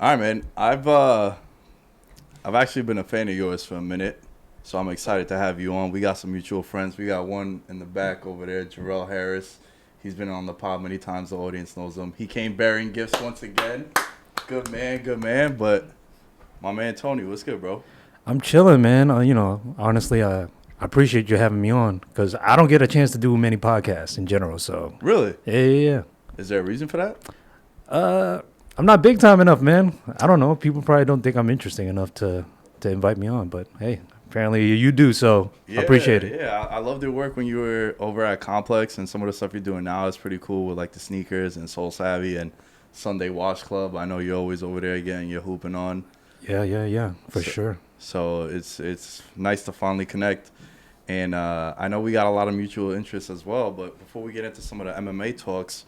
All right, man. I've actually been a fan of yours for a minute, so I'm excited to have you on. We got some mutual friends. We got one in the back over there, Jarrell Harris. He's been on the pod many times. The audience knows him. He came bearing gifts once again. Good man, good man. But my man Tony, what's good, bro? I'm chilling, man. Honestly, I appreciate you having me on because I don't get a chance to do many podcasts in general. So Really? yeah. Is there a reason for that? I'm not big time enough, man. I don't know. People probably don't think I'm interesting enough to invite me on, but hey, apparently you do. So I appreciate it. Yeah, I loved your work when you were over at Complex, and some of the stuff you're doing now is pretty cool with like the sneakers and SoleSavy and Sunday Wash Club. I know you're always over there getting your hooping on. Yeah, for sure. So it's nice to finally connect. And I know we got a lot of mutual interests as well. But before we get into some of the MMA talks,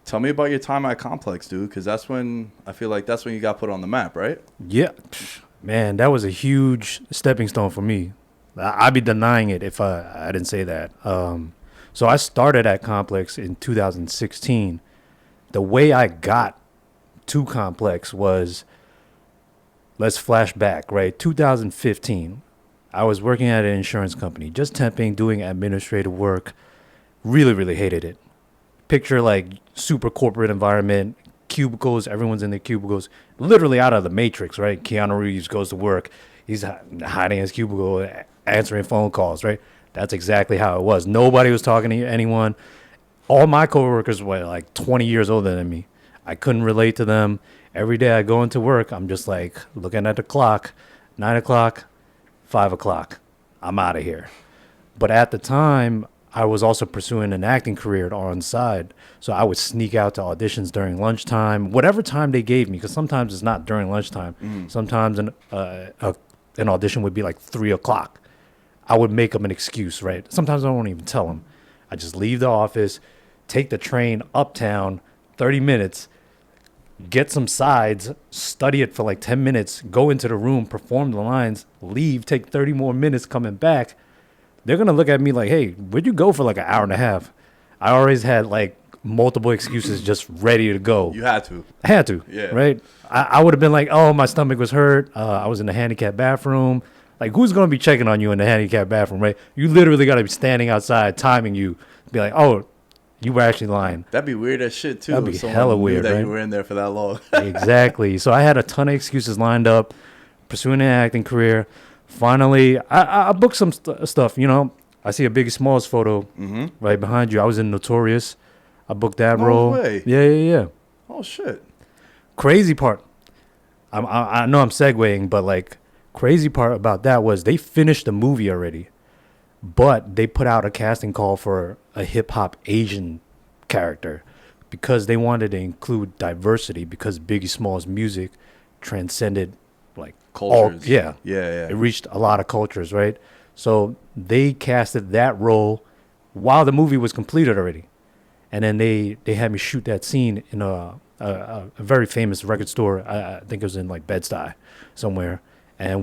tell me about your time at Complex, dude, because that's when I feel like that's when you got put on the map, right? Yeah, man, that was a huge stepping stone for me. I'd be denying it if I didn't say that. So I started at Complex in 2016. The way I got to Complex was, let's flash back, right? 2015. I was working at an insurance company, just temping, doing administrative work. Really, really hated it. Picture like super corporate environment, cubicles, everyone's in their cubicles, literally out of the Matrix, right? Keanu Reeves goes to work. He's hiding in his cubicle, answering phone calls, right? That's exactly how it was. Nobody was talking to anyone. All my coworkers were like 20 years older than me. I couldn't relate to them. Every day I go into work, I'm just like looking at the clock, 9 o'clock, 5 o'clock. I'm out of here. But at the time, I was also pursuing an acting career on the side. So I would sneak out to auditions during lunchtime, whatever time they gave me, because sometimes it's not during lunchtime. Sometimes an audition would be like 3 o'clock. I would make them an excuse, right? Sometimes I won't even tell them. I just leave the office, take the train uptown, 30 minutes, get some sides, study it for like 10 minutes, go into the room, perform the lines, leave, take 30 more minutes coming back. They're going to look at me like, hey, where'd you go for like an hour and a half? I always had like multiple excuses just ready to go. You had to. I had to, Yeah. right? I would have been like, oh, my stomach was hurt. I was in the handicapped bathroom. Like, who's going to be checking on you in the handicapped bathroom, right? You literally got to be standing outside timing you. Be like, oh, you were actually lying. That'd be weird as shit, too. That'd be if someone hella knew weird, that right? you were in there for that long. Exactly. So I had a ton of excuses lined up, pursuing an acting career. Finally, I booked some stuff, you know. I see a Biggie Smalls photo right behind you. I was in Notorious. I booked that role. No way. Yeah. Oh, shit. Crazy part. I know I'm segueing, but like crazy part about that was they finished the movie already, but they put out a casting call for a hip hop Asian character because they wanted to include diversity because Biggie Smalls' music transcended like Cultures. Yeah. Yeah. It reached a lot of cultures, right? So they casted that role while the movie was completed already. And then they had me shoot that scene in a very famous record store. I think it was in like Bed-Stuy somewhere. And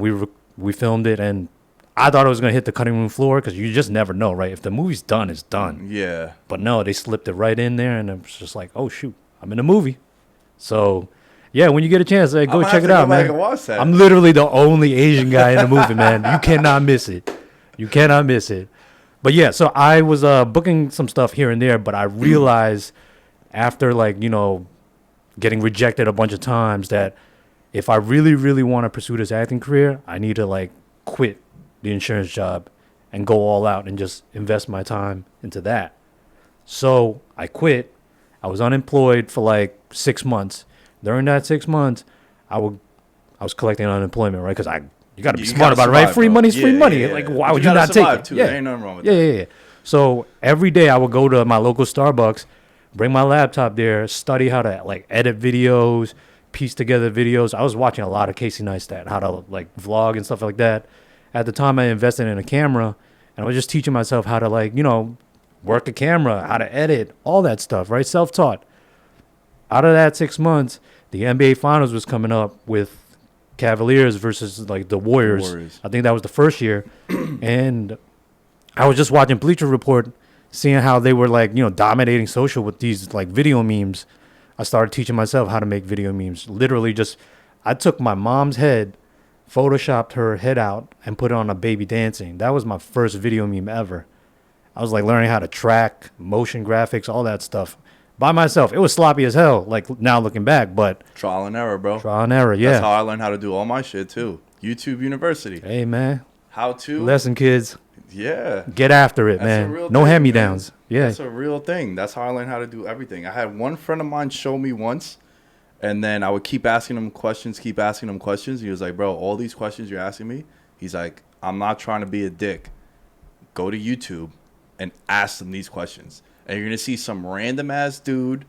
we filmed it, and I thought it was going to hit the cutting room floor because you just never know, right? If the movie's done, it's done. Yeah. But no, they slipped it right in there, and it was just like, oh, shoot, I'm in a movie. So, yeah, when you get a chance, go check it out, man. Go watch that. I'm literally the only Asian guy in the movie, man. You cannot miss it. You cannot miss it. But yeah, so I was booking some stuff here and there, but I realized after like, you know, getting rejected a bunch of times that if I really, really want to pursue this acting career, I need to like quit the insurance job and go all out and just invest my time into that. So I quit. I was unemployed for like 6 months. During that 6 months, I was collecting unemployment, right? Because you got to be smart about it, right? Free money's free money. Yeah. Like, why would you not take it? Too. There ain't nothing wrong with that. Yeah. So every day I would go to my local Starbucks, bring my laptop there, study how to like edit videos, piece together videos. I was watching a lot of Casey Neistat, how to like vlog and stuff like that. At the time, I invested in a camera, and I was just teaching myself how to like, you know, work a camera, how to edit, all that stuff, right? Self-taught. Out of that 6 months, the NBA Finals was coming up with Cavaliers versus like the Warriors. I think that was the first year. And I was just watching Bleacher Report, seeing how they were like, you know, dominating social with these like video memes. I started teaching myself how to make video memes. Literally just I took my mom's head, photoshopped her head out, and put it on a baby dancing. That was my first video meme ever. I was like learning how to track, motion graphics, all that stuff by myself. It was sloppy as hell, like now looking back, but Trial and error, bro. trial and error, yeah. That's how I learned how to do all my shit too. YouTube University. Hey, man. How to. Lesson, kids. Yeah. Get after it, That's man. a real No thing, hand-me-downs. man. Yeah. That's a real thing. That's how I learned how to do everything. I had one friend of mine show me once, and then I would keep asking him questions. He was like, bro, all these questions you're asking me, he's like, I'm not trying to be a dick. Go to YouTube and ask them these questions. And you're going to see some random ass dude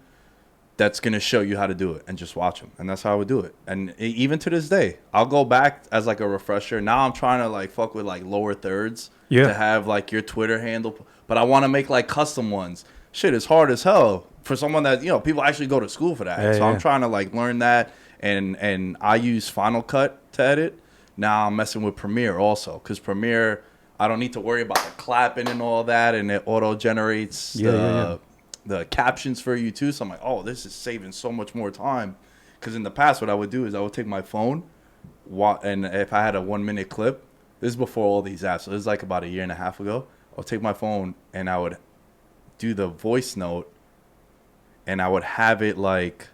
that's going to show you how to do it, and just watch him. And that's how I would do it. And even to this day, I'll go back as like a refresher. Now I'm trying to like fuck with like lower thirds to have like your Twitter handle. But I want to make like custom ones. Shit is hard as hell for someone that, you know, people actually go to school for that. Yeah, so I'm trying to like learn that. And I use Final Cut to edit. Now I'm messing with Premiere also, because Premiere, I don't need to worry about the clapping and all that, and it auto generates the captions for you too. So I'm like, oh, this is saving so much more time. Because in the past, what I would do is I would take my phone, and if I had a 1 minute clip, this is before all these apps, so this is like about a year and a half ago. I'll take my phone and I would do the voice note, and I would have it like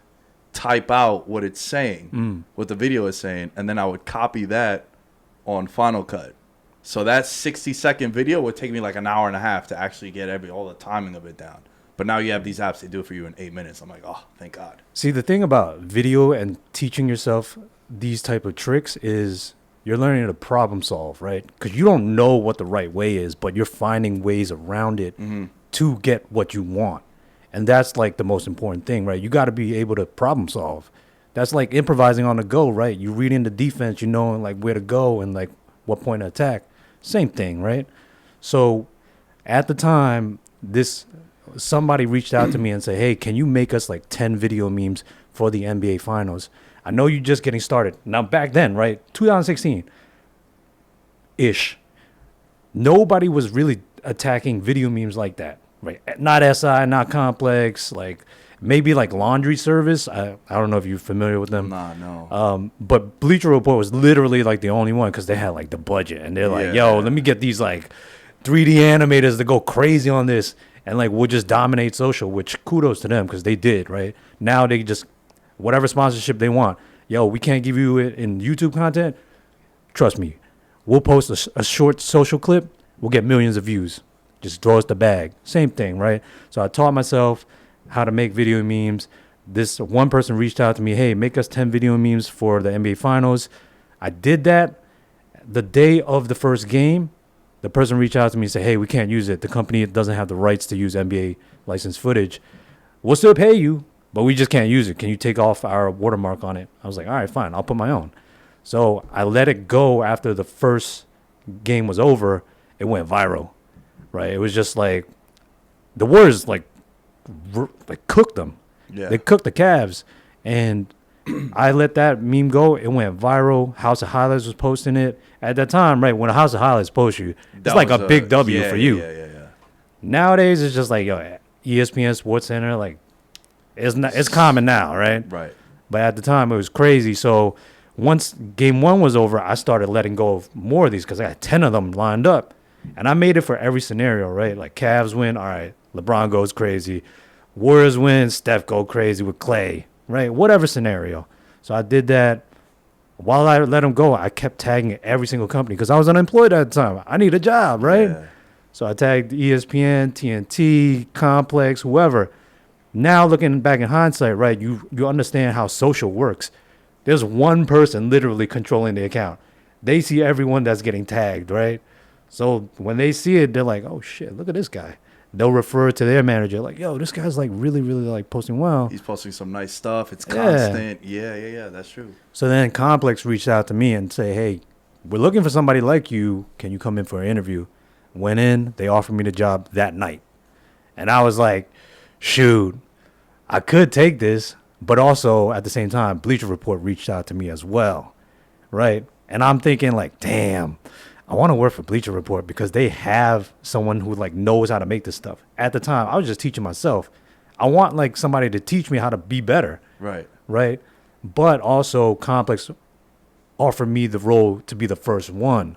type out what it's saying, what the video is saying, and then I would copy that on Final Cut. So that 60-second video would take me like an hour and a half to actually get all the timing of it down. But now you have these apps, they do it for you in 8 minutes. I'm like, oh, thank God. See, the thing about video and teaching yourself these type of tricks is you're learning to problem solve, right? Because you don't know what the right way is, but you're finding ways around it to get what you want. And that's like the most important thing, right? You got to be able to problem solve. That's like improvising on the go, right? You read into defense, you know, like where to go and like what point to attack. Same thing, right? So at the time, somebody reached out to me and said, hey, can you make us like 10 video memes for the NBA Finals? I know you're just getting started. Now, back then, right, 2016-ish, nobody was really attacking video memes like that, right? Not SI, not Complex, like maybe like Laundry Service. I don't know if you're familiar with them. Nah, no. But Bleacher Report was literally like the only one because they had like the budget. And they're like, yo, let me get these like 3D animators to go crazy on this. And like we'll just dominate social, which kudos to them because they did, right? Now they just, whatever sponsorship they want. Yo, we can't give you it in YouTube content. Trust me. We'll post a short social clip. We'll get millions of views. Just throw us the bag. Same thing, right? So I taught myself how to make video memes. This one person reached out to me, hey, make us 10 video memes for the NBA Finals. I did that. The day of the first game, the person reached out to me and said, hey, we can't use it. The company doesn't have the rights to use NBA licensed footage. We'll still pay you, but we just can't use it. Can you take off our watermark on it? I was like, all right, fine. I'll put my own. So I let it go after the first game was over. It went viral, right? It was just like the Warriors like cooked them. Yeah. They cooked the Cavs. And I let that meme go. It went viral. House of Highlights was posting it. At that time, right, when a House of Highlights posts you, it's like a big W for you. Yeah. Nowadays, it's just like, yo, ESPN Sports Center, like, it's common now, right? Right. But at the time, it was crazy. So once game one was over, I started letting go of more of these because I had 10 of them lined up. And I made it for every scenario, right? Like Cavs win, all right, LeBron goes crazy. Warriors win, Steph go crazy with Clay, right? Whatever scenario. So I did that. While I let them go, I kept tagging every single company because I was unemployed at the time. I need a job, right? Yeah. So I tagged ESPN, TNT, Complex, whoever. Now looking back in hindsight, right, you understand how social works. There's one person literally controlling the account. They see everyone that's getting tagged, right? So when they see it, they're like, oh, shit, look at this guy. They'll refer to their manager like, yo, this guy's like really, really like posting well. He's posting some nice stuff. It's constant. Yeah, that's true. So then Complex reached out to me and say, hey, we're looking for somebody like you. Can you come in for an interview? Went in. They offered me the job that night. And I was like, shoot, I could take this. But also at the same time, Bleacher Report reached out to me as well. Right. And I'm thinking like, damn. I want to work for Bleacher Report because they have someone who like knows how to make this stuff. At the time, I was just teaching myself. I want like somebody to teach me how to be better. Right. Right. But also Complex offered me the role to be the first one.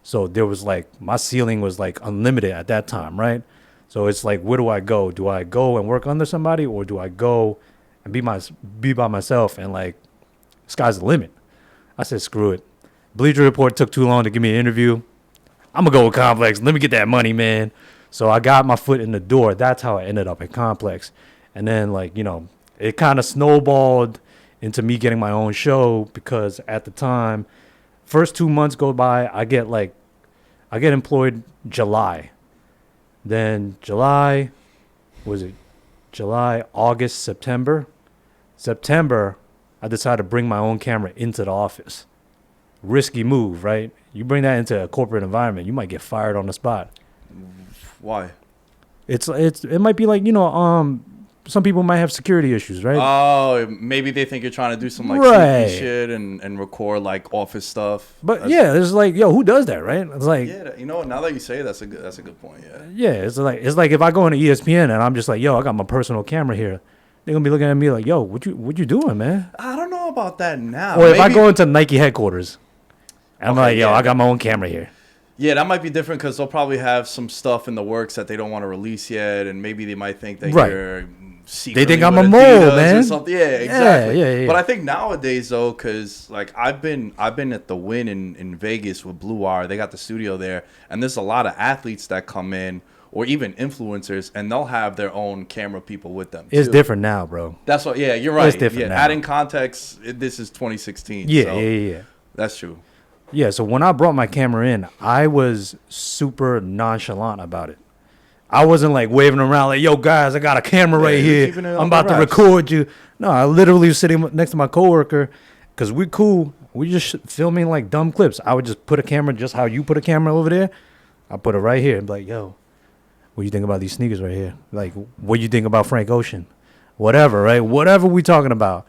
So there was like, my ceiling was like unlimited at that time, right? So it's like, where do I go? Do I go and work under somebody, or do I go and be by myself and like, sky's the limit? I said, screw it. Bleacher Report took too long to give me an interview. I'm going to go with Complex. Let me get that money, man. So I got my foot in the door. That's how I ended up at Complex. And then, like, you know, it kind of snowballed into me getting my own show, because at the time, first 2 months go by, I get employed July. Then July, August, September? September, I decided to bring my own camera into the office. Risky move, right? You bring that into a corporate environment, you might get fired on the spot. Why? It might be like, you know, some people might have security issues, right? Oh, maybe they think you're trying to do some like Right. sneaky shit and record like office stuff. But yeah, it's like, yo, who does that, right? It's like, Yeah, you know what? Now that you say it, that's a good point. Yeah. yeah, it's like if I go into ESPN and I'm just like, yo, I got my personal camera here, they're gonna be looking at me like, yo, what you doing, man? I don't know about that now. Or if I go into Nike headquarters, and I'm like, yo, yeah. I got my own camera here. Yeah, that might be different because they'll probably have some stuff in the works that they don't want to release yet, and maybe they might think that Right. you're secretly They think I'm with a mole, Adidas man. or something. Yeah, exactly. Yeah. But I think nowadays though, because like I've been at the Wynn in Vegas with Blue Wire. They got the studio there, and there's a lot of athletes that come in, or even influencers, and they'll have their own camera people with them. It's too. different now, bro. That's what. Yeah, you're right. It's different now. Adding context, this is 2016. Yeah, so yeah. That's true. Yeah, so when I brought my camera in, I was super nonchalant about it. I wasn't like waving around like, yo, guys, I got a camera right you're here. keeping it I'm under about to wraps. record you. No, I literally was sitting next to my coworker because we're cool. We just filming like dumb clips. I would just put a camera just how you put a camera over there. I put it right here and be like, yo, what do you think about these sneakers right here? Like, what do you think about Frank Ocean? Whatever, right? Whatever we talking about.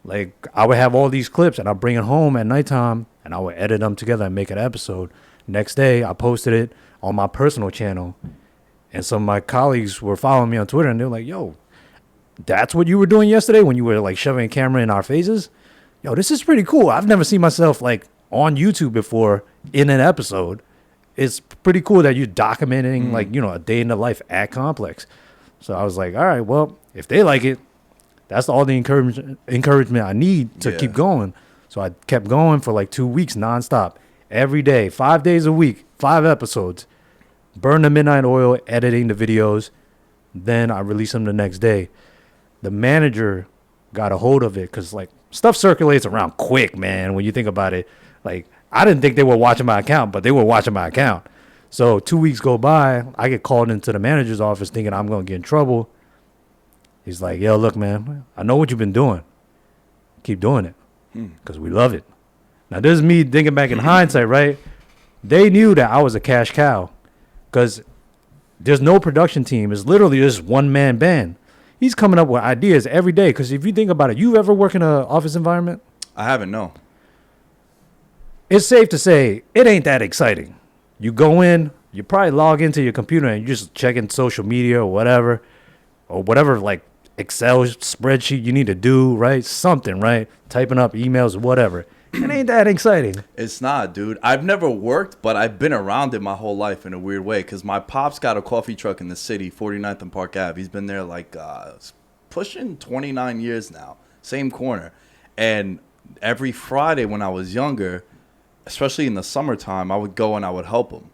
Like, I would have all these clips, and I'll bring it home at nighttime, and I would edit them together and make an episode. Next day, I posted it on my personal channel, and some of my colleagues were following me on Twitter, and they were like, yo, that's what you were doing yesterday when you were, like, shoving a camera in our faces? Yo, this is pretty cool. I've never seen myself, like, on YouTube before in an episode. It's pretty cool that you're documenting, like, you know, a day in the life at Complex. So I was like, all right, well, if they like it, that's all the encouragement I need to keep going. So I kept going for like 2 weeks nonstop. Every day, 5 days a week, 5 episodes. Burn the midnight oil, editing the videos. Then I release them the next day. The manager got a hold of it because like stuff circulates around quick, man, when you think about it. Like, I didn't think they were watching my account, but they were watching my account. So 2 weeks go by, I get called into the manager's office thinking I'm going to get in trouble. He's like, yo, look, man, I know what you've been doing. Keep doing it because we love it. Now, this is me thinking back in hindsight, right? They knew that I was a cash cow because there's no production team. It's literally just one-man band. He's coming up with ideas every day because if you think about it, you ever work in an office environment? I haven't, no. It's safe to say it ain't that exciting. You go in, you probably log into your computer and you're just checking social media or whatever like Excel spreadsheet you need to do, right? Something, right? Typing up emails, whatever. It ain't that exciting. It's not, dude. I've never worked, but I've been around it my whole life in a weird way because my pop's got a coffee truck in the city, 49th and Park Ave. He's been there like pushing 29 years now, same corner. And every Friday when I was younger, especially in the summertime, I would go and I would help him.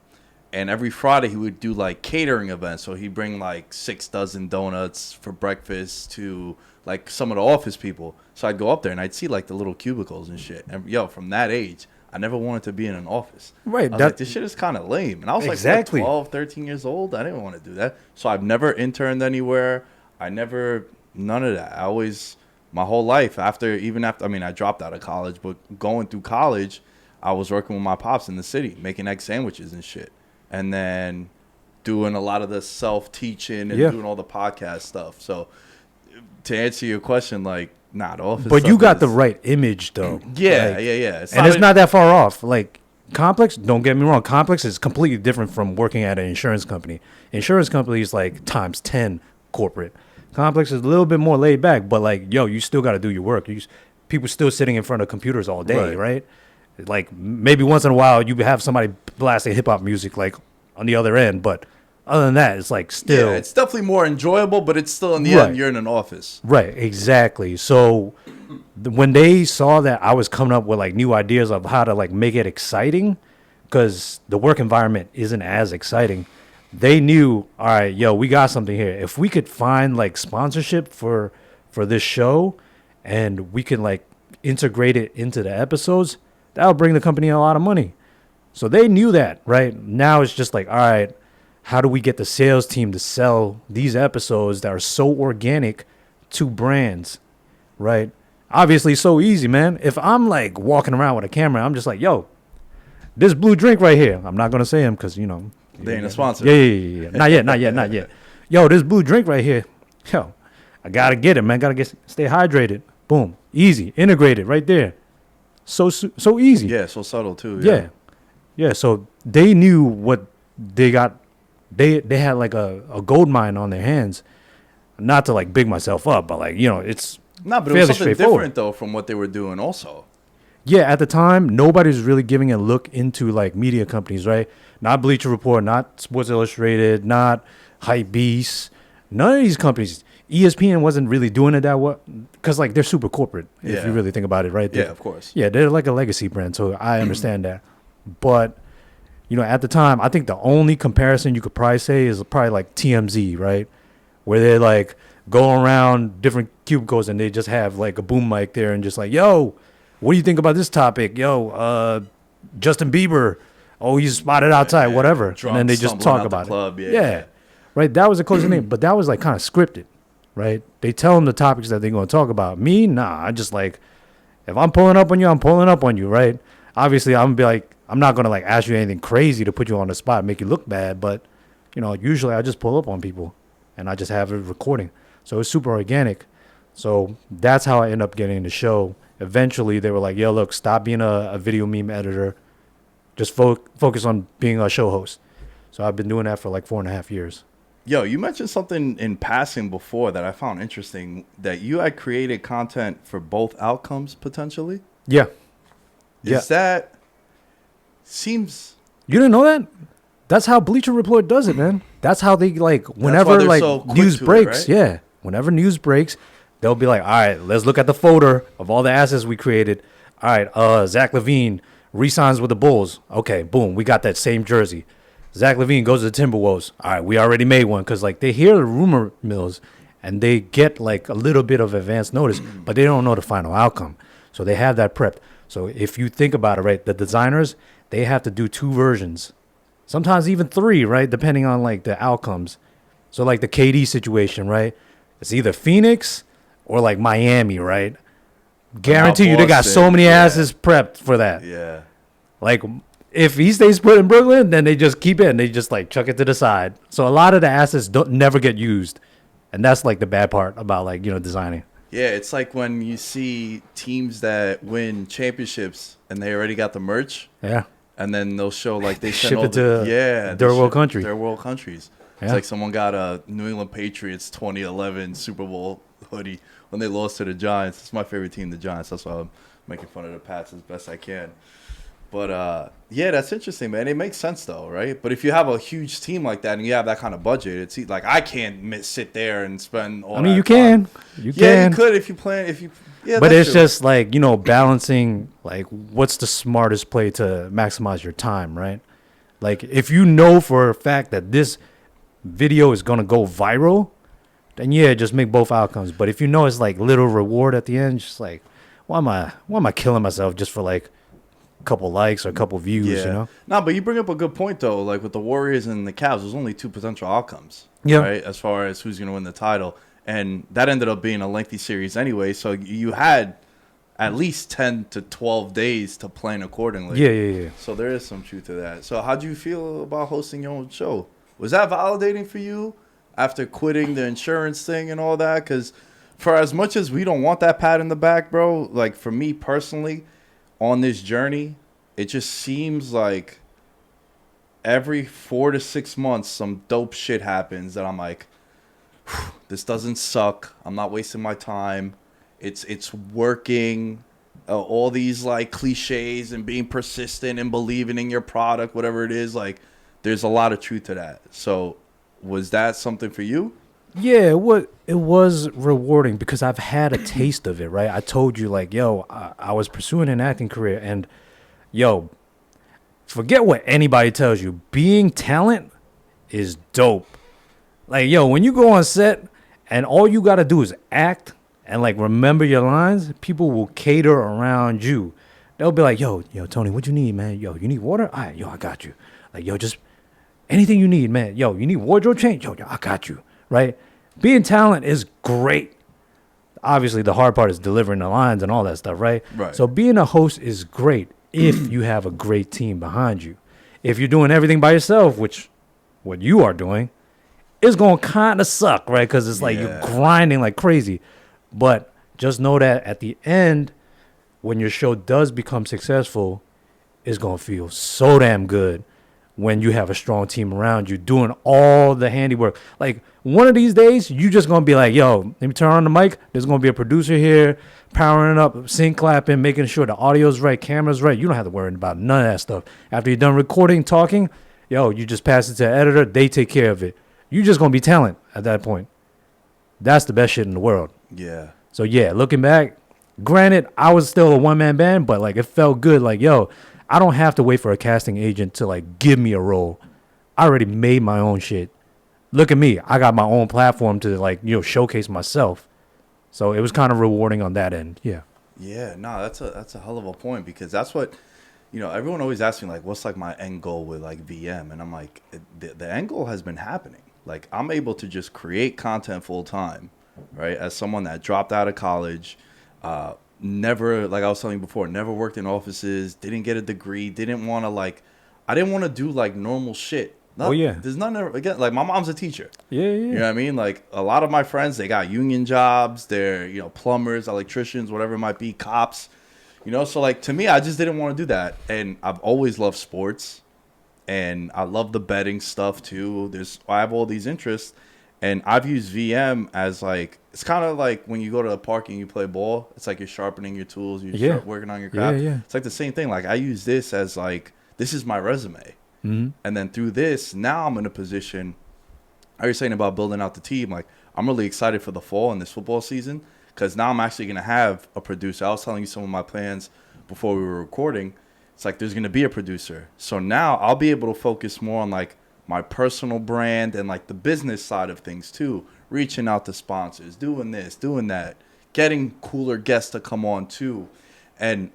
And every Friday he would do like catering events. So he'd bring like 6 dozen donuts for breakfast to like some of the office people. So I'd go up there and I'd see like the little cubicles and shit. And yo, from that age, I never wanted to be in an office. Right. I was like, this shit is kind of lame. And I was Exactly. like, what, 12, 13 years old? I didn't want to do that. So I've never interned anywhere. None of that. I always, my whole life, I dropped out of college, but going through college, I was working with my pops in the city, making egg sandwiches and shit. And then doing a lot of the self-teaching and doing all the podcast stuff. So to answer your question, like, not office. But you got the right image, though. Yeah. It's not that far off. Like, Complex, don't get me wrong, Complex is completely different from working at an insurance company. Insurance company is like times 10 corporate. Complex is a little bit more laid back, but like, yo, you still got to do your work. people still sitting in front of computers all day, Right. right? Like maybe once in a while you have somebody blasting hip hop music like on the other end, but other than that, it's like still Yeah, it's definitely more enjoyable, but it's still in the Right. end you're in an office. right, exactly. So when they saw that I was coming up with like new ideas of how to like make it exciting, because the work environment isn't as exciting, they knew, all right, yo, we got something here. If we could find like sponsorship for this show, and we can like integrate it into the episodes, that'll bring the company a lot of money. So they knew that, right? Now it's just like, all right, how do we get the sales team to sell these episodes that are so organic to brands, right? Obviously, so easy, man. If I'm like walking around with a camera, I'm just like, yo, this blue drink right here. I'm not gonna say him because They ain't a sponsor. yeah. Not yet, not yet. Yo, this blue drink right here. Yo, I gotta get it, man. Stay hydrated. Boom, easy, integrated right there. So easy. Yeah, so subtle too. Yeah. So they knew what they got. They had like a gold mine on their hands. Not to like big myself up, but like it's No, but it fairly was something straightforward. different though from what they were doing also. Yeah, at the time, nobody's really giving a look into like media companies, right? Not Bleacher Report, not Sports Illustrated, not Hypebeast. None of these companies. ESPN wasn't really doing it that well because like they're super corporate. If Yeah. you really think about it, right? Yeah, of course. Yeah, they're like a legacy brand, so I understand that. But at the time, I think the only comparison you could probably say is probably like TMZ, right? Where they like go around different cubicles and they just have like a boom mic there and just like, yo, what do you think about this topic? Yo, Justin Bieber, oh, he's spotted outside, whatever. And Drunk, then they just stumbling talk out the about club, it. yeah. Right. That was a closing name, but that was like kind of scripted, right? They tell them the topics that they're going to talk about. Me, nah, I just like, if I'm pulling up on you, I'm pulling up on you, right? Obviously, I'm going to be like, I'm not going to like ask you anything crazy to put you on the spot, make you look bad. But, usually I just pull up on people and I just have it recording. So it's super organic. So that's how I end up getting the show. Eventually, they were like, yo, look, stop being a video meme editor. Just focus on being a show host. So I've been doing that for like 4.5 years. Yo, you mentioned something in passing before that I found interesting, that you had created content for both outcomes potentially. Yeah. Is that seems You didn't know that? That's how Bleacher Report does it, man. That's how they like whenever they're like so quick news to it, breaks. right? Yeah, whenever news breaks, they'll be like, "All right, let's look at the folder of all the assets we created. All right, Zach LaVine re-signs with the Bulls. Okay, boom, we got that same jersey. Zach LaVine goes to the Timberwolves. All right, we already made one because like they hear the rumor mills and they get like a little bit of advance notice, but they don't know the final outcome. So they have that prepped. So if you think about it, right, the designers, they have to do 2 versions, sometimes even 3, right, depending on like the outcomes. So like the KD situation, right, it's either Phoenix or like Miami, right? Guarantee you they got so Boston, many yeah. asses prepped for that. Yeah. Like if he stays put in Brooklyn, then they just keep it and they just like chuck it to the side. So a lot of the assets don't never get used. And that's like the bad part about like, designing. Yeah, it's like when you see teams that win championships and they already got the merch, Yeah. and then they'll show like they send Ship all it to they third world ship country. Third world countries. Yeah. It's like someone got a New England Patriots 2011 Super Bowl hoodie when they lost to the Giants. It's my favorite team, the Giants. That's why I'm making fun of the Pats as best I can. But yeah, that's interesting, man. It makes sense though, right? But if you have a huge team like that and you have that kind of budget, it's like I can't sit there and spend all. I mean, that you time. can. You Yeah, can. you could if you plan. If you, yeah, But that's it's true. just like, balancing like what's the smartest play to maximize your time, right? Like if you know for a fact that this video is going to go viral, then yeah, just make both outcomes. But if you know it's like little reward at the end, just like, why am I killing myself just for like a couple likes or a couple views, No, but you bring up a good point though. Like with the Warriors and the Cavs, there's only 2 potential outcomes. Yeah. Right, as far as who's going to win the title, and that ended up being a lengthy series anyway. So you had at least 10 to 12 days to plan accordingly. Yeah. So there is some truth to that. So how do you feel about hosting your own show? Was that validating for you after quitting the insurance thing and all that? Because for as much as we don't want that pat in the back, bro, like for me personally, on this journey, it just seems like every 4 to 6 months, some dope shit happens that I'm like, this doesn't suck. I'm not wasting my time. it's working. All these like cliches and being persistent and believing in your product, whatever it is, like there's a lot of truth to that. So was that something for you? Yeah, it was rewarding because I've had a taste of it, right? I told you, like, yo, I was pursuing an acting career, and yo, forget what anybody tells you. Being talent is dope. Like, yo, when you go on set and all you got to do is act and, like, remember your lines, people will cater around you. They'll be like, yo, Tony, what you need, man? Yo, you need water? All right, yo, I got you. Like, yo, just anything you need, man. Yo, you need wardrobe change? Yo, I got you, right? Being talent is great. Obviously, the hard part is delivering the lines and all that stuff, right? Right. So being a host is great if you have a great team behind you. If you're doing everything by yourself, which what you are doing, it's going to kind of suck, right? Because it's like you're grinding like crazy. But just know that at the end, when your show does become successful, it's going to feel so damn good when you have a strong team around you doing all the handiwork. Like, one of these days, you just going to be like, yo, let me turn on the mic. There's going to be a producer here powering up, sync clapping, making sure the audio's right, camera's right. You don't have to worry about none of that stuff. After you're done recording, talking, yo, you just pass it to the editor. They take care of it. You're just going to be talent at that point. That's the best shit in the world. Yeah. So, yeah, looking back, granted, I was still a one-man band, but, like, it felt good. Like, yo, I don't have to wait for a casting agent to, like, give me a role. I already made my own shit. Look at me. I got my own platform to, like, showcase myself. So it was kind of rewarding on that end. Yeah. Yeah, no, that's a hell of a point, because that's what, everyone always asks me, like, what's, like, my end goal with, like, VM? And I'm like, the end goal has been happening. Like, I'm able to just create content full time, right? As someone that dropped out of college, never, like I was telling you before, never worked in offices, didn't get a degree, didn't want to, like, I didn't want to do, like, normal shit. There's none, again, like, my mom's a teacher. Yeah. You know what I mean? Like, a lot of my friends, they got union jobs, they're, plumbers, electricians, whatever it might be, cops, so, like, to me, I just didn't want to do that. And I've always loved sports, and I love the betting stuff too. I have all these interests, and I've used VM as, like, it's kind of like when you go to a park and you play ball. It's like you're sharpening your tools, you're working on your craft. Yeah. It's like the same thing. Like, I use this as, like, this is my resume. Mm-hmm. And then through this, now I'm in a position, how you're saying about building out the team, like, I'm really excited for the fall and this football season, because now I'm actually going to have a producer. I was telling you some of my plans before we were recording. It's like there's going to be a producer. So now I'll be able to focus more on, like, my personal brand and, like, the business side of things too, reaching out to sponsors, doing this, doing that, getting cooler guests to come on too. And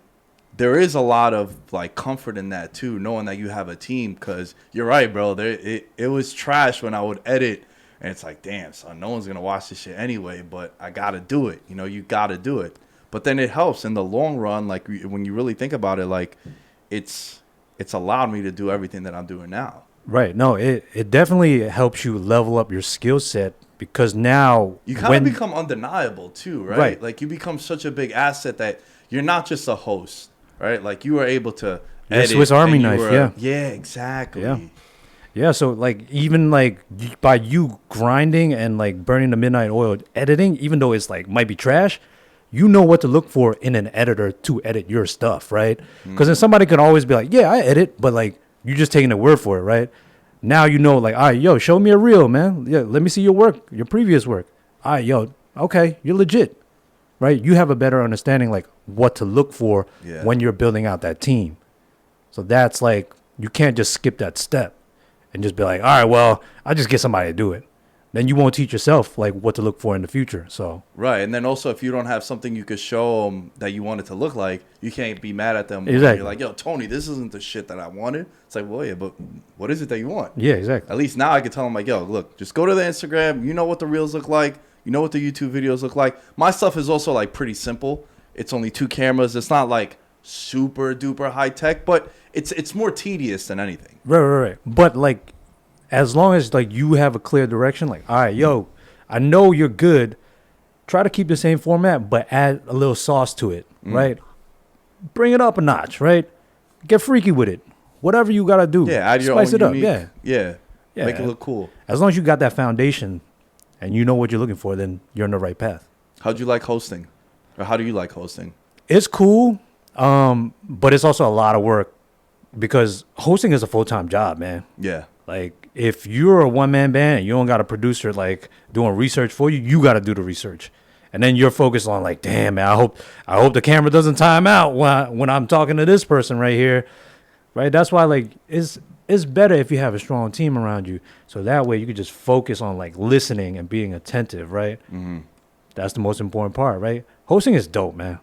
there is a lot of, like, comfort in that too, knowing that you have a team, because you're right, bro. It was trash when I would edit, and it's like, damn, son, no one's going to watch this shit anyway, but I got to do it. You got to do it. But then it helps in the long run, like, when you really think about it, like, it's allowed me to do everything that I'm doing now. Right. No, it definitely helps you level up your skill set, because now you kind of become undeniable too, right? Like, you become such a big asset that you're not just a host, right? Like, you are able to edit. Swiss Army knife, yeah. Yeah, exactly. Yeah, so, like, even, like, by you grinding and, like, burning the midnight oil editing, even though it's, like, might be trash, you know what to look for in an editor to edit your stuff, right? Because then somebody could always be like, yeah, I edit, but, like, you're just taking the word for it, right? Now you know, like, all right, yo, show me a reel, man. Yeah, let me see your work, your previous work. All right, yo, okay, you're legit, right? You have a better understanding, like, what to look for when you're building out that team. So that's, like, you can't just skip that step and just be like, all right, well, I'll just get somebody to do it. Then you won't teach yourself, like, what to look for in the future. So right, and then also, if you don't have something you could show them that you want it to look like, you can't be mad at them. Exactly. You're like, yo, Tony, this isn't the shit that I wanted. It's like, well, yeah, but what is it that you want? Yeah, exactly. At least now I can tell them, like, yo, look, just go to the Instagram. You know what the reels look like. You know what the YouTube videos look like. My stuff is also, like, pretty simple. It's only 2 cameras. It's not, like, super duper high tech, but it's more tedious than anything. Right. But, like, as long as, like, you have a clear direction, like, all right, yo, I know you're good. Try to keep the same format, but add a little sauce to it, right? Bring it up a notch, right? Get freaky with it. Whatever you got to do. Yeah, add your spice own it unique, up. Yeah. Make it look cool. As long as you got that foundation and you know what you're looking for, then you're on the right path. How'd you like hosting? Or how do you like hosting? It's cool, but it's also a lot of work because hosting is a full-time job, man. Yeah. Like, if you're a one-man band and you don't got a producer, like, doing research for you, you got to do the research. And then you're focused on, like, damn, man, I hope the camera doesn't time out when I'm talking to this person right here, right? That's why, like, it's better if you have a strong team around you. So that way you can just focus on, like, listening and being attentive, right? Mm-hmm. That's the most important part, right? Hosting is dope, man.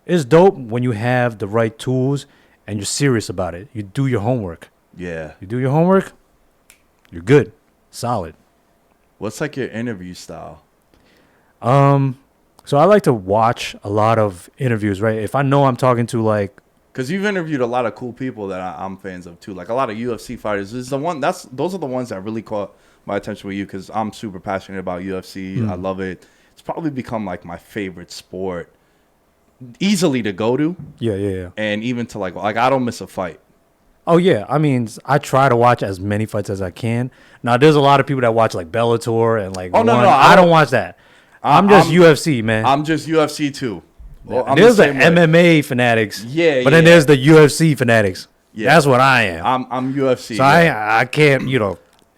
It's dope when you have the right tools and you're serious about it. You do your homework. Yeah. You do your homework, you're good. Solid. What's like your interview style? So I like to watch a lot of interviews, right? If I know I'm talking to, like, Because you've interviewed a lot of cool people that I'm fans of too. Like a lot of UFC fighters. Those are the ones that really caught my attention with you because I'm super passionate about UFC. I love it. It's probably become like my favorite sport. Easily to go to. Yeah. And even to like I don't miss a fight. Oh, yeah. I mean, I try to watch as many fights as I can. Now, there's a lot of people that watch, like, Bellator and, like, no, I don't watch that. I'm just UFC, man. I'm just UFC too. Well, there's the MMA fanatics. Yeah, but then there's the UFC fanatics. Yeah. That's what I am. I'm UFC. So I can't,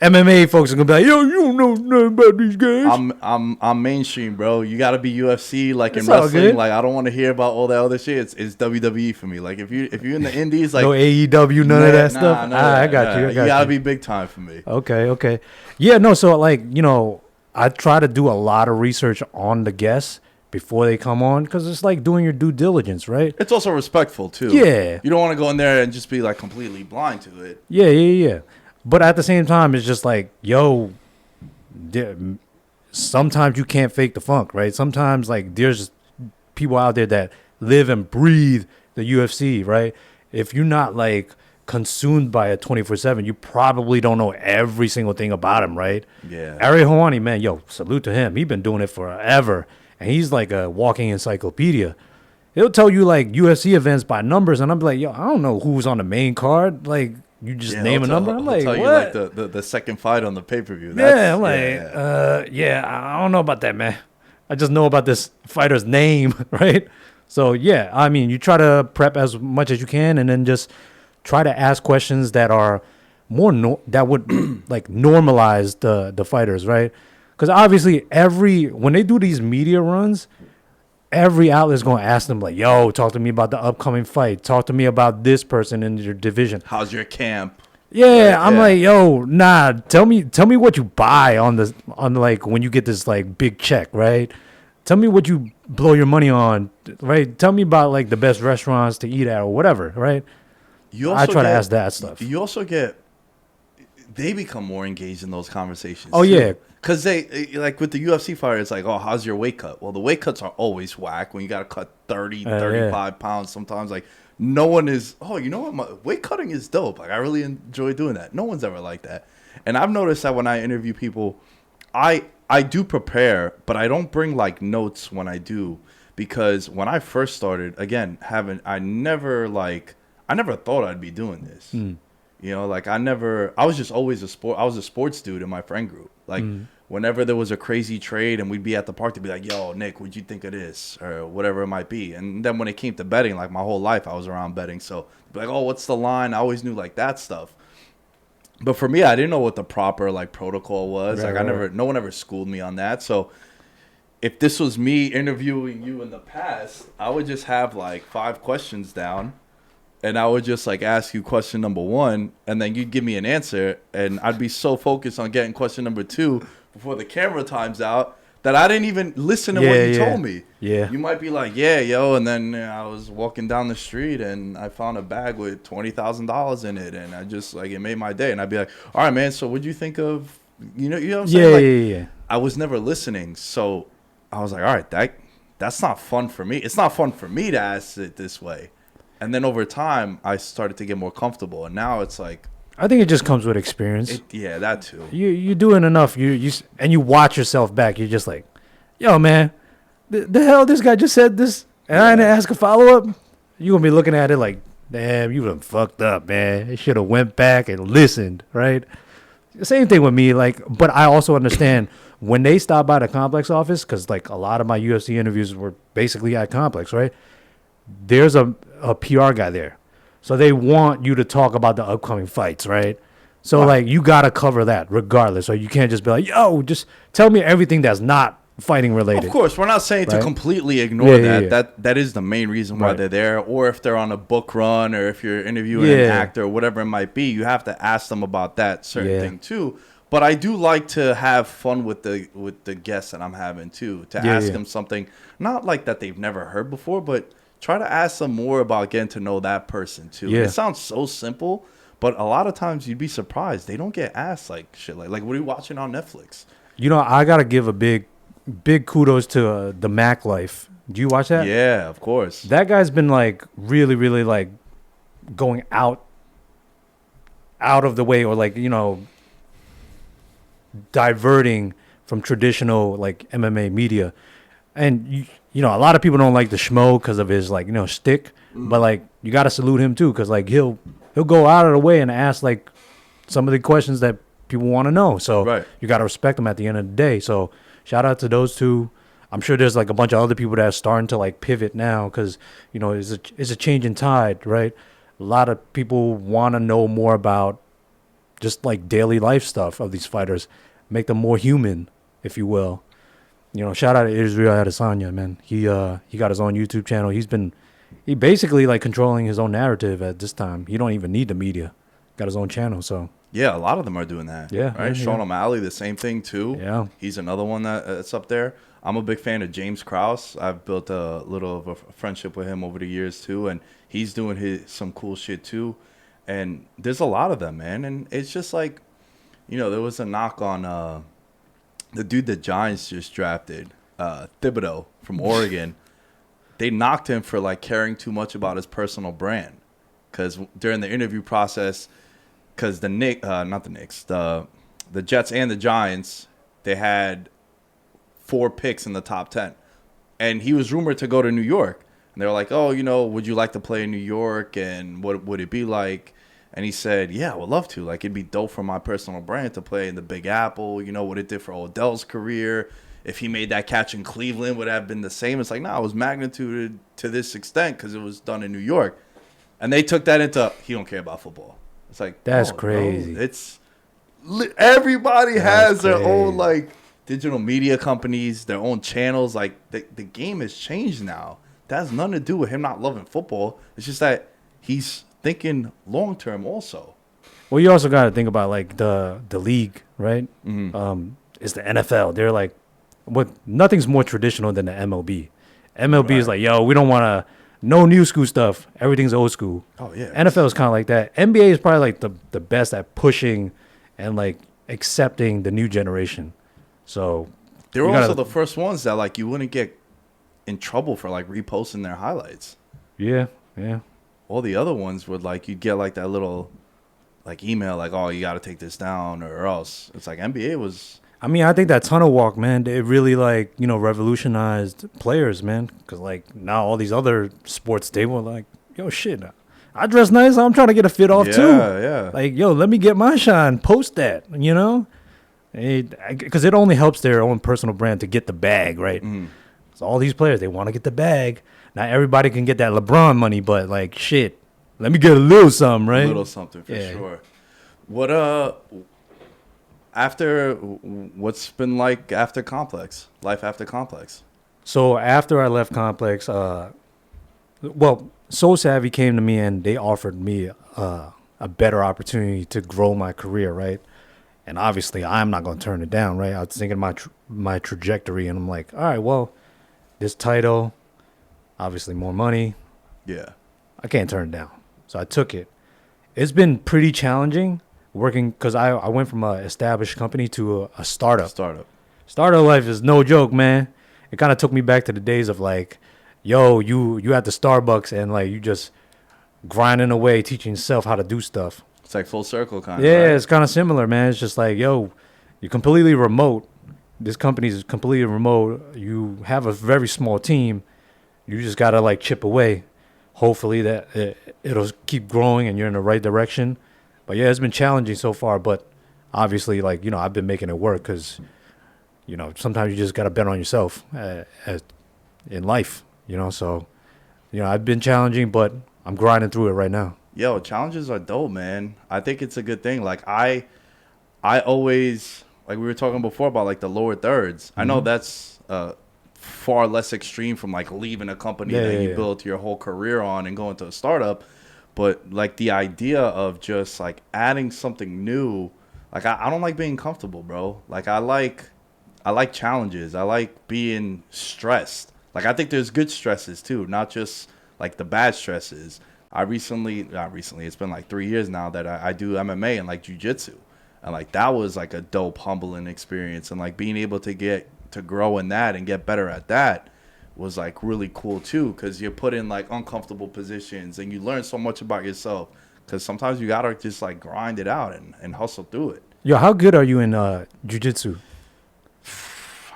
MMA folks are gonna be like, yo, you don't know nothing about these guys. I'm mainstream, bro. You gotta be UFC like It's in all wrestling. good. Like I don't want to hear about all that other shit. It's WWE for me. Like if you're in the indies, like no AEW, none of that stuff. I got you. You gotta be big time for me. Okay. Yeah, no. So like, I try to do a lot of research on the guests before they come on because it's like doing your due diligence, right? It's also respectful too. Yeah. You don't want to go in there and just be like completely blind to it. Yeah. But at the same time, it's just like, yo, sometimes you can't fake the funk, right? Sometimes, like, there's people out there that live and breathe the UFC, right? If you're not, like, consumed by it 24/7, you probably don't know every single thing about him, right? Yeah. Ariel Helwani, man, yo, salute to him. He's been doing it forever, and he's like a walking encyclopedia. He'll tell you, like, UFC events by numbers, and I'm like, yo, I don't know who's on the main card. Like, you just name a number. I'm like, tell what? you like the second fight on the pay-per-view. Yeah, I'm like, I don't know about that, man. I just know about this fighter's name, right? So, yeah, I mean, you try to prep as much as you can and then just try to ask questions that are more that would like normalize the fighters, right? Because obviously when they do these media runs, every outlet is going to ask them like, yo, talk to me about the upcoming fight. Talk to me about this person in your division. How's your camp? Yeah, I'm like, yo, nah, tell me what you buy on like when you get this like big check, right? Tell me what you blow your money on, right? Tell me about like the best restaurants to eat at or whatever, right? I try to ask that stuff. You also they become more engaged in those conversations. Oh, too. yeah. Because they, like with the UFC fighter, it's like, oh, how's your weight cut? Well, the weight cuts are always whack when you got to cut 35 pounds sometimes. Like, no one is, oh, you know what? My weight cutting is dope. Like, I really enjoy doing that. No one's ever like that. And I've noticed that when I interview people, I do prepare, but I don't bring, like, notes when I do. Because when I first started, again, I never thought I'd be doing this. You know, like I was just always I was a sports dude in my friend group. Like whenever there was a crazy trade and we'd be at the park, they'd be like, yo, Nick, what'd you think of this? Or whatever it might be. And then when it came to betting, like my whole life I was around betting. So be like, oh, what's the line? I always knew like that stuff. But for me, I didn't know what the proper like protocol was. Right, like no one ever schooled me on that. So if this was me interviewing you in the past, I would just have like 5 questions down. And I would just like ask you question number 1, and then you'd give me an answer, and I'd be so focused on getting question number 2 before the camera times out that I didn't even listen to what you told me. Yeah. You might be like, yeah, yo, and then I was walking down the street and I found a bag with $20,000 in it, and I just like it made my day. And I'd be like, all right, man, so what'd you think of you know what I'm saying? Yeah. I was never listening, so I was like, all right, that's not fun for me. It's not fun for me to ask it this way. And then over time, I started to get more comfortable, and now it's like I think it just comes with experience. Yeah, that too. You doing enough, and you watch yourself back. You're just like, yo, man, the hell this guy just said this, and I didn't ask a follow up. You gonna be looking at it like, damn, you done fucked up, man. You should have went back and listened, right? Same thing with me, like, but I also understand when they stop by the Complex office, because like a lot of my UFC interviews were basically at Complex, right? There's a PR guy there. So they want you to talk about the upcoming fights, right? So Wow. like you gotta cover that regardless. So you can't just be like, yo, just tell me everything that's not fighting related. Of course, we're not saying to Right? completely ignore Yeah, yeah, that. yeah. That is the main reason why Right. they're there. Or if they're on a book run, or if you're interviewing an Yeah. actor, or whatever it might be, you have to ask them about that certain Yeah. thing too. But I do like to have fun with the guests that I'm having too. To Yeah, ask yeah. them something not like that they've never heard before, but try to ask them more about getting to know that person too. Yeah. It sounds so simple, but a lot of times you'd be surprised they don't get asked like shit like what are you watching on Netflix? You know, I gotta give a big kudos to the Mac Life. Do you watch that? Yeah, of course. That guy's been like really, really like going out of the way, or like, you know, diverting from traditional like MMA media. And you know, a lot of people don't like the schmo because of his like, you know, shtick. But like you got to salute him too, because like he'll go out of the way and ask like some of the questions that people want to know. So Right. you got to respect them at the end of the day. So shout out to those two. I'm sure there's like a bunch of other people that are starting to like pivot now, because you know it's a change in tide, right? A lot of people want to know more about just like daily life stuff of these fighters, make them more human, if you will. You know, shout out to Israel Adesanya, man. He got his own YouTube channel. He basically like controlling his own narrative at this time. He don't even need the media. Got his own channel, so Yeah, a lot of them are doing that. Yeah, Right? yeah, Sean yeah. O'Malley, the same thing too. Yeah. He's another one that's up there. I'm a big fan of James Krause. I've built a little of a friendship with him over the years too, and he's doing some cool shit too. And there's a lot of them, man. And it's just like, you know, there was a knock on the dude the Giants just drafted, Thibodeau from Oregon. They knocked him for like caring too much about his personal brand, because during the interview process, because the Jets and the Giants, they had 4 picks in the top 10, and he was rumored to go to New York, and they were like, oh, you know, would you like to play in New York, and what would it be like? And he said, yeah, I would love to. Like, it'd be dope for my personal brand to play in the Big Apple. You know what it did for Odell's career. If he made that catch in Cleveland, would it have been the same? It's like, no, it was magnitude to this extent because it was done in New York. And they took that into, he don't care about football. It's like, That's no, crazy. bro. It's everybody has their crazy. own like digital media companies, their own channels. Like the game has changed now. That has nothing to do with him not loving football. It's just that he's thinking long term also. Well, you also got to think about like the league, right? Mm-hmm. It's the NFL. They're like, nothing's more traditional than the MLB. MLB is Right. like, yo, we don't want to, no new school stuff. Everything's old school. Oh yeah. NFL is kind of like that. NBA is probably like the best at pushing and like accepting the new generation. So They were you also gotta- the first ones that like you wouldn't get in trouble for like reposting their highlights. yeah. All the other ones would like you'd get like that little like email like, oh, you got to take this down or else. It's like NBA was. I mean, I think that tunnel walk, man, it really like, you know, revolutionized players, man. Because like now all these other sports, they were like, yo, shit, I dress nice. I'm trying to get a fit off too. Yeah. Like, yo, let me get my shine. Post that, you know? Because it only helps their own personal brand to get the bag, right? Mhm. So all these players, they want to get the bag. Not everybody can get that LeBron money, but like, shit, let me get a little something, right? A little something for Yeah. sure. What after what's been like after Complex? Life after Complex. So after I left Complex, well, SoleSavy came to me and they offered me a better opportunity to grow my career, right? And obviously, I'm not going to turn it down, right? I was thinking my trajectory, and I'm like, all right, well, this title, obviously more money, Yeah. I can't turn it down. So I took it. It's been pretty challenging working because I went from an established company to a startup. Startup life is no joke, man. It kind of took me back to the days of like, yo, you at the Starbucks and like you just grinding away, teaching yourself how to do stuff. It's like full circle kind Yeah, of. Right? it's kind of similar, man. It's just like, yo, you're completely remote. This company is completely remote. You have a very small team. You just got to like chip away. Hopefully that it'll keep growing and you're in the right direction. But yeah, it's been challenging so far. But obviously, like, you know, I've been making it work because sometimes you just got to bet on yourself in life, So, I've been challenging, but I'm grinding through it right now. Yo, challenges are dope, man. I think it's a good thing. Like I always, like we were talking before about like the lower thirds. I know that's far less extreme from like leaving a company that you built your whole career on and going to a startup. But like the idea of just like adding something new, like I don't like being comfortable, bro. Like I like challenges. I like being stressed. Like I think there's good stresses too, not just like the bad stresses. Not recently, it's been like 3 years now that I do MMA and like jiu-jitsu. And like that was like a dope, humbling experience. And like being able to get to grow in that and get better at that was like really cool too, because you're put in like uncomfortable positions and you learn so much about yourself. Because sometimes you gotta just like grind it out and hustle through it. Yo, how good are you in jiu-jitsu?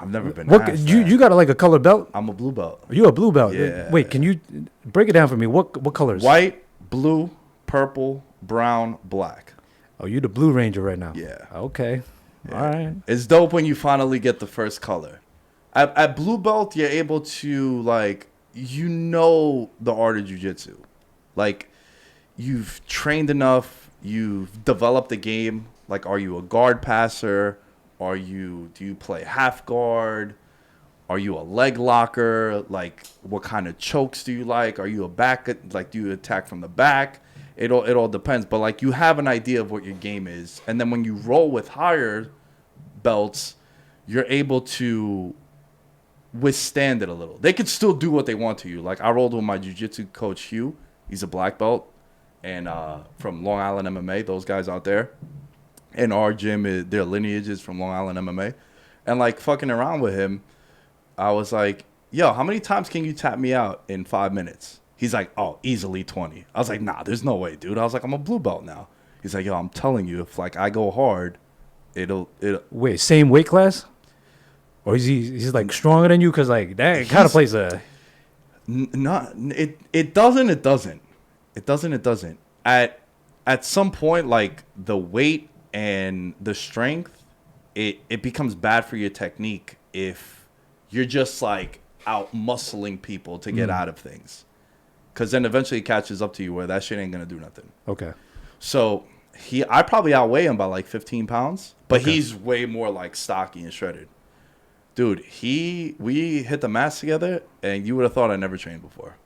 I've never been What asked you that. you got like a color belt? I'm a blue belt. You a blue belt? Yeah. Wait, can you break it down for me? What colors? White, blue, purple, brown, black. Oh, you the Blue Ranger right now? Yeah. Okay. Yeah. All right. It's dope when you finally get the first color. At blue belt, you're able to like the art of jiu-jitsu. Like you've trained enough, you've developed the game. Like, are you a guard passer? Do you play half guard? Are you a leg locker? Like, what kind of chokes do you like? Are you a back? Like, do you attack from the back? It all depends. But like, you have an idea of what your game is, and then when you roll with higher belts, you're able to withstand it a little. They could still do what they want to you. Like, I rolled with my jiu-jitsu coach Hugh. He's a black belt, and from Long Island MMA. Those guys out there. In our gym, their lineage is from Long Island MMA. And, like, fucking around with him, I was like, yo, how many times can you tap me out in 5 minutes? He's like, oh, easily 20. I was like, nah, there's no way, dude. I was like, I'm a blue belt now. He's like, yo, I'm telling you, if, like, I go hard, it'll Wait, same weight class? Or he's like, stronger than you? Because, like, that kind of plays a... It doesn't. At some point, like, the weight and the strength, it becomes bad for your technique if you're just like out muscling people to get out of things, because then eventually it catches up to you where that shit ain't gonna do nothing. Okay. So I probably outweigh him by like 15 pounds, but Okay. he's way more like stocky and shredded. Dude, we hit the mats together and you would have thought I never trained before.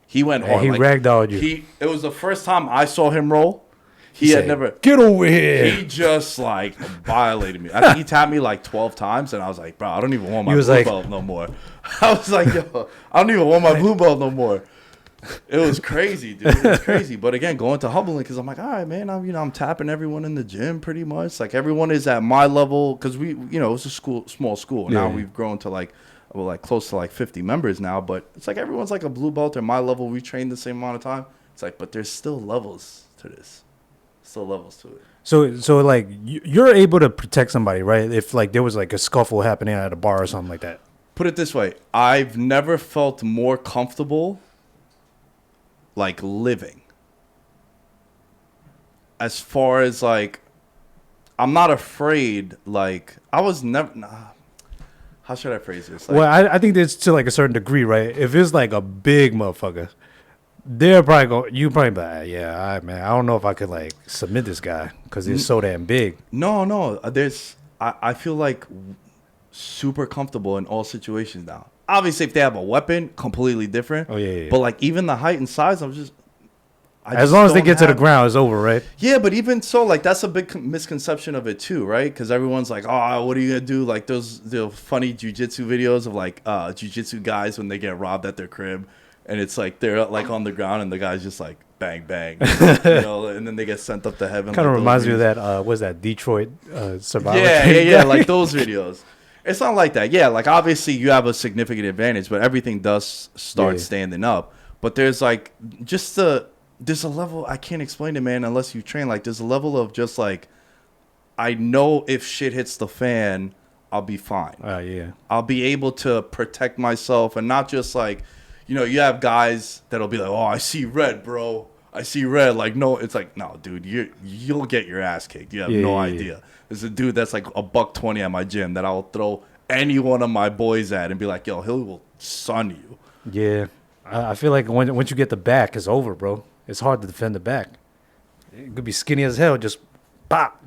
He went hard. He like, ragdolled you. It was the first time I saw him roll. He had said, never. Get over here. He just like violated me. I think he tapped me like 12 times, and I was like, bro, I don't even want my blue belt no more. I was like, yo, I don't even want my blue belt no more. It was crazy, dude. It was crazy. But again, going to humbling, because I'm like, all right, man, I'm tapping everyone in the gym pretty much. Like, everyone is at my level, because we, it's a small school. Now we've grown to like close to like 50 members now, but it's like everyone's like a blue belt at my level. We train the same amount of time. It's like, but there's still levels to this. Still levels to it. So like, you're able to protect somebody, right? If like there was like a scuffle happening at a bar or something like that. Put it this way. I've never felt more comfortable like living. As far as like, I'm not afraid. Like, I was never... how should I phrase this? Like, Well, I think there's to like a certain degree, right? If it's like a big motherfucker, they're probably going. You probably be like, yeah, all right, man. I don't know if I could like submit this guy because he's so damn big. No. I feel like super comfortable in all situations now. Obviously, if they have a weapon, completely different. Oh yeah. But like even the height and size, As long as they get to the ground, it's over, right? Yeah, but even so, like, that's a big misconception of it too, right? Because everyone's like, oh, what are you gonna do? Like the funny jiu-jitsu videos of like jiu-jitsu guys when they get robbed at their crib, and it's like they're like on the ground and the guy's just like bang bang, and then they get sent up to heaven. Kind of like reminds me of that. Was that Detroit Survivor? Yeah, like those videos. It's not like that. Yeah, like obviously you have a significant advantage, but everything does start standing up. But there's like there's a level I can't explain it, man, unless you train. Like there's a level of just like, I know if shit hits the fan, I'll be fine. Yeah. I'll be able to protect myself, and not just like, you have guys that'll be like, oh, I see red, bro. I see red. Like, no, it's like, no, dude, you'll get your ass kicked. You have no idea. There's a dude that's like $120 at my gym that I'll throw any one of my boys at and be like, yo, he will son you. Yeah. I feel like once you get the back, it's over, bro. It's hard to defend the back. It could be skinny as hell, just pop.